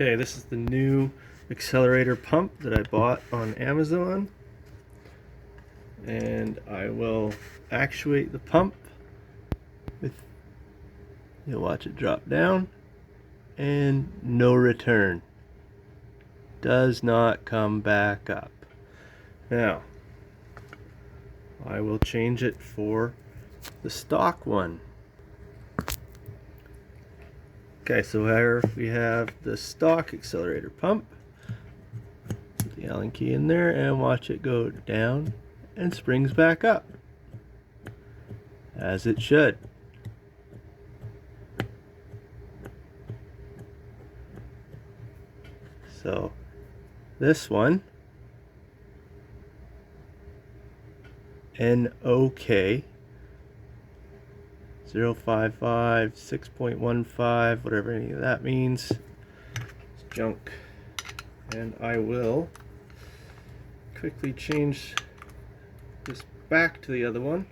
Okay, this is the new accelerator pump that I bought on Amazon, and I will actuate the pump with, you'll watch it drop down, and no return. Does not come back up. Now, I will change it for the stock one. Okay, so here we have the stock accelerator pump. Put the Allen key in there and watch it go down and springs back up, as it should. So this one, NOK 055 6.15, whatever any of that means, it's junk. And I will quickly change this back to the other one.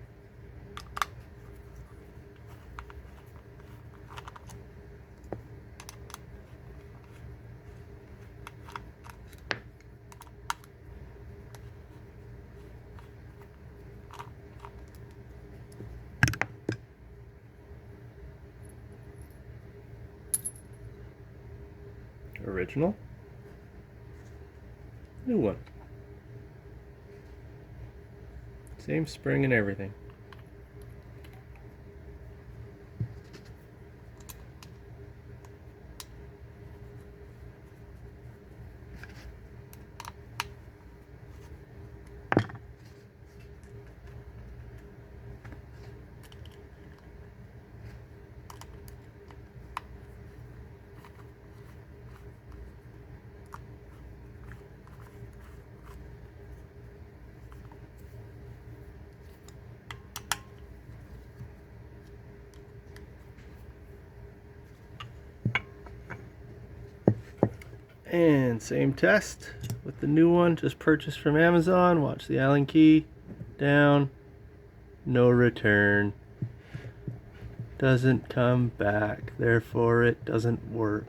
Original, new one, same spring and everything. And same test with the new one, just purchased from Amazon. Watch the Allen key, down, no return. Doesn't come back, therefore it doesn't work.